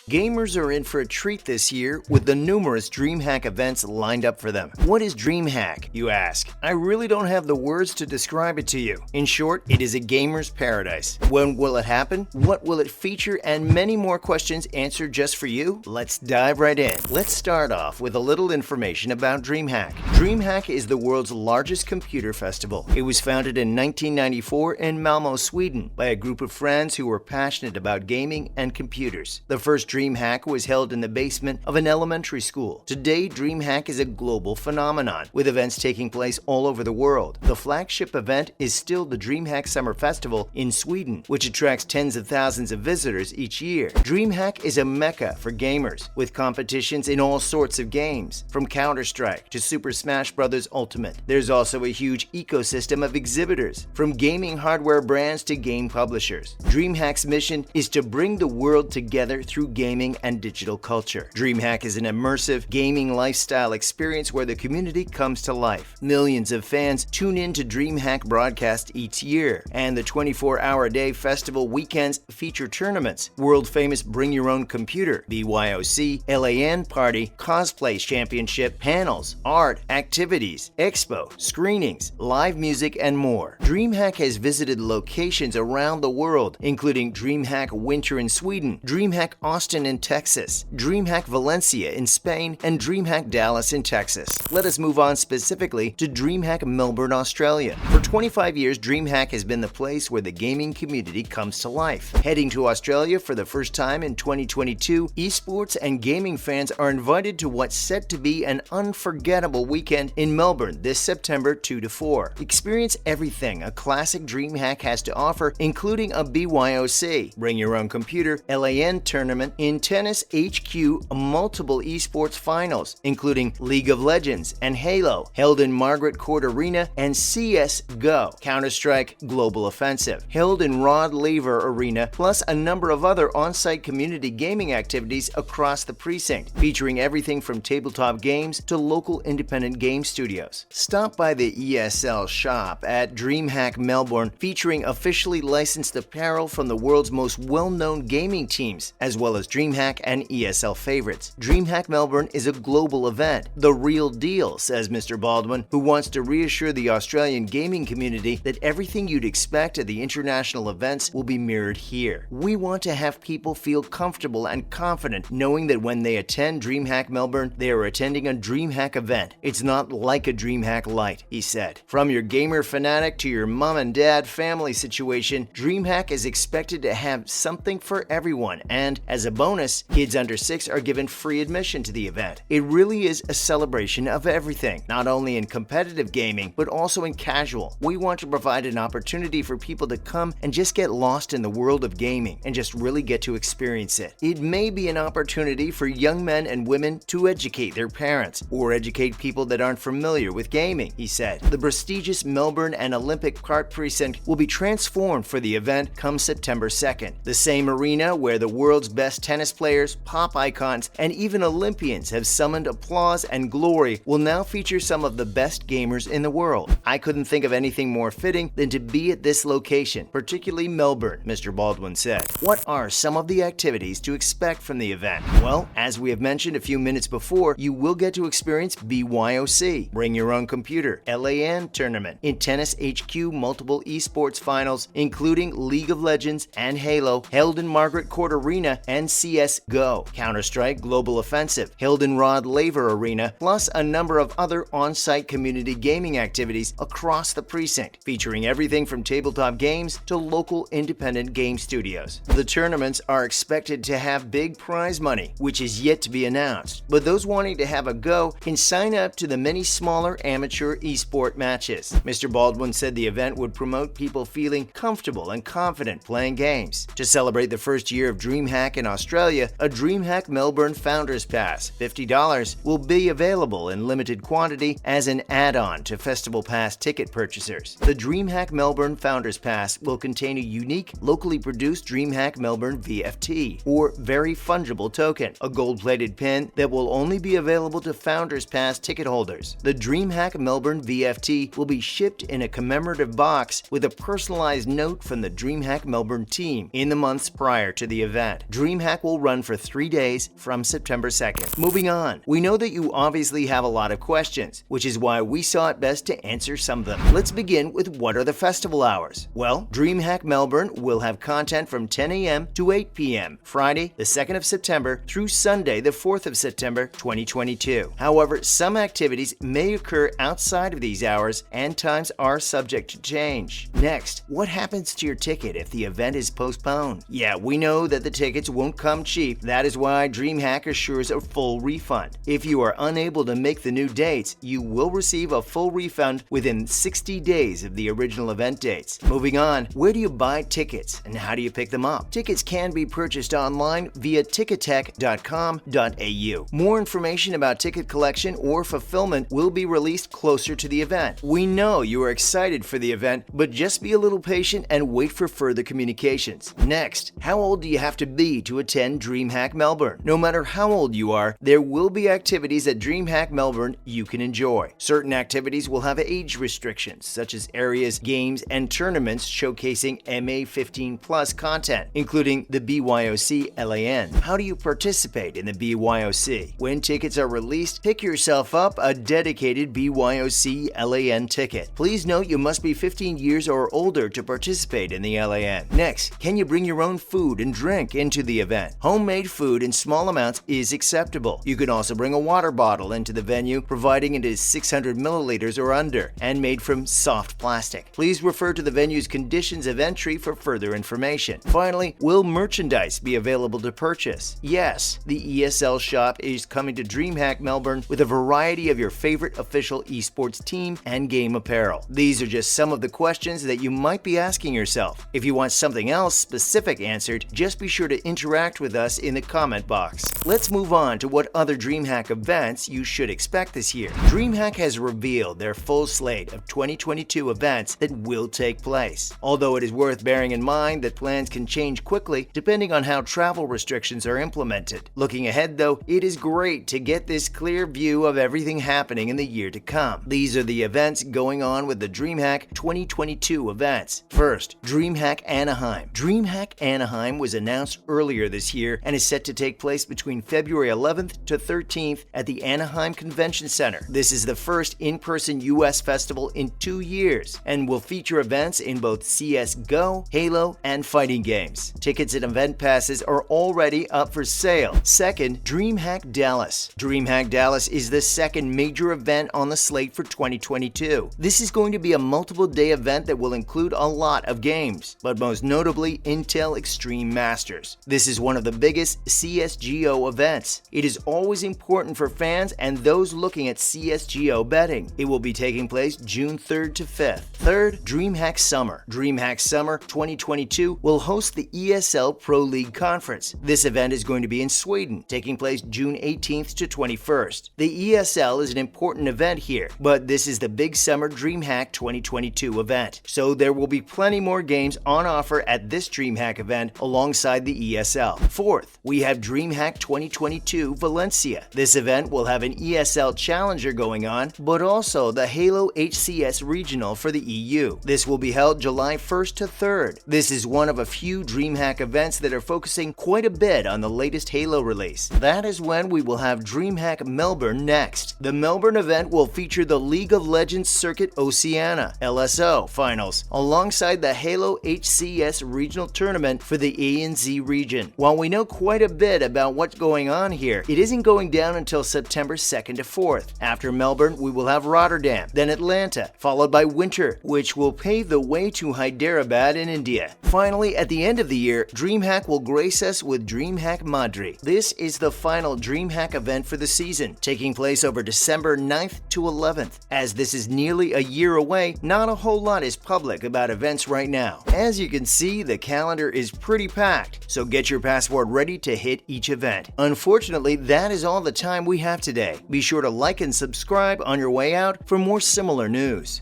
Gamers are in for a treat this year with the numerous DreamHack events lined up for them. What is DreamHack, you ask? I really don't have the words to describe it to you. In short, it is a gamer's paradise. When will it happen? What will it feature? And many more questions answered just for you? Let's dive right in. Let's start off with a little information about DreamHack. DreamHack is the world's largest computer festival. It was founded in 1994 in Malmö, Sweden, by a group of friends who were passionate about gaming and computers. The first DreamHack was held in the basement of an elementary school. Today, DreamHack is a global phenomenon, with events taking place all over the world. The flagship event is still the DreamHack Summer Festival in Sweden, which attracts tens of thousands of visitors each year. DreamHack is a mecca for gamers, with competitions in all sorts of games, from Counter-Strike to Super Smash Bros. Ultimate. There's also a huge ecosystem of exhibitors, from gaming hardware brands to game publishers. DreamHack's mission is to bring the world together through gaming and digital culture. DreamHack is an immersive gaming lifestyle experience where the community comes to life. Millions of fans tune in to DreamHack broadcast each year, and the 24-hour-a-day festival weekends feature tournaments, world-famous Bring Your Own Computer, BYOC, LAN Party, Cosplay Championship, panels, art, activities, expo, screenings, live music, and more. DreamHack has visited locations around the world, including DreamHack Winter in Sweden, DreamHack Austin in Texas, DreamHack Valencia in Spain, and DreamHack Dallas in Texas. Let us move on specifically to DreamHack Melbourne, Australia. For 25 years, DreamHack has been the place where the gaming community comes to life. Heading to Australia for the first time in 2022, eSports and gaming fans are invited to what's set to be an unforgettable weekend in Melbourne this September 2-4. Experience everything a classic DreamHack has to offer, including a BYOC, Bring Your Own Computer, LAN tournament, in Tennis HQ, multiple eSports finals, including League of Legends and Halo, held in Margaret Court Arena, and CS:GO, Counter-Strike Global Offensive, held in Rod Laver Arena, plus a number of other on-site community gaming activities across the precinct, featuring everything from tabletop games to local independent game studios. Stop by the ESL shop at DreamHack Melbourne, featuring officially licensed apparel from the world's most well-known gaming teams, as well as DreamHack and ESL favorites. DreamHack Melbourne is a global event, the real deal, says Mr. Baldwin, who wants to reassure the Australian gaming community that everything you'd expect at the international events will be mirrored here. We want to have people feel comfortable and confident knowing that when they attend DreamHack Melbourne, they are attending a DreamHack event. It's not like a DreamHack Lite, he said. From your gamer fanatic to your mom and dad family situation, DreamHack is expected to have something for everyone, and as a bonus, kids under 6 are given free admission to the event. It really is a celebration of everything, not only in competitive gaming, but also in casual. We want to provide an opportunity for people to come and just get lost in the world of gaming and just really get to experience it. It may be an opportunity for young men and women to educate their parents or educate people that aren't familiar with gaming, he said. The prestigious Melbourne and Olympic Park precinct will be transformed for the event come September 2nd. The same arena where the world's best tennis players, pop icons, and even Olympians have summoned applause and glory will now feature some of the best gamers in the world. I couldn't think of anything more fitting than to be at this location, particularly Melbourne, Mr. Baldwin said. What are some of the activities to expect from the event? Well, as we have mentioned a few minutes before, you will get to experience BYOC, Bring Your Own Computer, LAN tournament, in Tennis HQ multiple eSports finals, including League of Legends and Halo, held in Margaret Court Arena, and CS:GO, Counter-Strike Global Offensive, held in Rod Laver Arena, plus a number of other on-site community gaming activities across the precinct, featuring everything from tabletop games to local independent game studios. The tournaments are expected to have big prize money, which is yet to be announced, but those wanting to have a go can sign up to the many smaller amateur esport matches. Mr. Baldwin said the event would promote people feeling comfortable and confident playing games. To celebrate the first year of DreamHack in Australia, a DreamHack Melbourne Founders Pass, $50, will be available in limited quantity as an add-on to Festival Pass ticket purchasers. The DreamHack Melbourne Founders Pass will contain a unique, locally produced DreamHack Melbourne VFT, or Very Fungible Token, a gold-plated pin that will only be available to Founders Pass ticket holders. The DreamHack Melbourne VFT will be shipped in a commemorative box with a personalized note from the DreamHack Melbourne team in the months prior to the event. DreamHack DreamHack will run for 3 days from September 2nd. Moving on, we know that you obviously have a lot of questions, which is why we saw it best to answer some of them. Let's begin with what are the festival hours? Well, DreamHack Melbourne will have content from 10 a.m. to 8 p.m. Friday, the 2nd of September through Sunday, the 4th of September 2022. However, some activities may occur outside of these hours and times are subject to change. Next, what happens to your ticket if the event is postponed? Yeah, we know that the tickets won't come cheap. That is why DreamHack assures a full refund. If you are unable to make the new dates, you will receive a full refund within 60 days of the original event dates. Moving on, where do you buy tickets and how do you pick them up? Tickets can be purchased online via ticketek.com.au. More information about ticket collection or fulfillment will be released closer to the event. We know you are excited for the event, but just be a little patient and wait for further communications. Next, how old do you have to be to attend DreamHack Melbourne? No matter how old you are, there will be activities at DreamHack Melbourne you can enjoy. Certain activities will have age restrictions, such as areas, games, and tournaments showcasing MA15+ content, including the BYOC LAN. How do you participate in the BYOC? When tickets are released, pick yourself up a dedicated BYOC LAN ticket. Please note you must be 15 years or older to participate in the LAN. Next, can you bring your own food and drink into the event? Homemade food in small amounts is acceptable. You can also bring a water bottle into the venue, providing it is 600 milliliters or under and made from soft plastic. Please refer to the venue's conditions of entry for further information. Finally, will merchandise be available to purchase? Yes, the ESL shop is coming to DreamHack Melbourne with a variety of your favorite official esports team and game apparel. These are just some of the questions that you might be asking yourself. If you want something else specific answered, just be sure to interact with us in the comment box. Let's move on to what other DreamHack events you should expect this year. DreamHack has revealed their full slate of 2022 events that will take place. Although it is worth bearing in mind that plans can change quickly depending on how travel restrictions are implemented. Looking ahead though, it is great to get this clear view of everything happening in the year to come. These are the events going on with the DreamHack 2022 events. First, DreamHack Anaheim. DreamHack Anaheim was announced earlier this year and is set to take place between February 11th to 13th at the Anaheim Convention Center. This is the first in-person US festival in 2 years and will feature events in both CS:GO, Halo, and fighting games. Tickets and event passes are already up for sale. Second, DreamHack Dallas. DreamHack Dallas is the second major event on the slate for 2022. This is going to be a multiple-day event that will include a lot of games, but most notably Intel Extreme Masters. This is one of the biggest CS:GO events. It is always important for fans and those looking at CS:GO betting. It will be taking place June 3rd to 5th. Third, DreamHack Summer. DreamHack Summer 2022 will host the ESL Pro League Conference. This event is going to be in Sweden, taking place June 18th to 21st. The ESL is an important event here, but this is the Big Summer DreamHack 2022 event, so there will be plenty more games on offer at this DreamHack event alongside the ESL. Fourth, we have DreamHack 2022 Valencia. This event will have an ESL Challenger going on, but also the Halo HCS Regional for the EU. This will be held July 1st to 3rd. This is one of a few DreamHack events that are focusing quite a bit on the latest Halo release. That is when we will have DreamHack Melbourne next. The Melbourne event will feature the League of Legends Circuit Oceania (LSO) finals alongside the Halo HCS Regional Tournament for the ANZ region. While we know quite a bit about what's going on here, it isn't going down until September 2nd to 4th. After Melbourne, we will have Rotterdam, then Atlanta, followed by Winter, which will pave the way to Hyderabad in India. Finally, at the end of the year, DreamHack will grace us with DreamHack Madrid. This is the final DreamHack event for the season, taking place over December 9th to 11th. As this is nearly a year away, not a whole lot is public about events right now. As you can see, the calendar is pretty packed, so get your passport ready to hit each event. Unfortunately, that is all the time we have today. Be sure to like and subscribe on your way out for more similar news.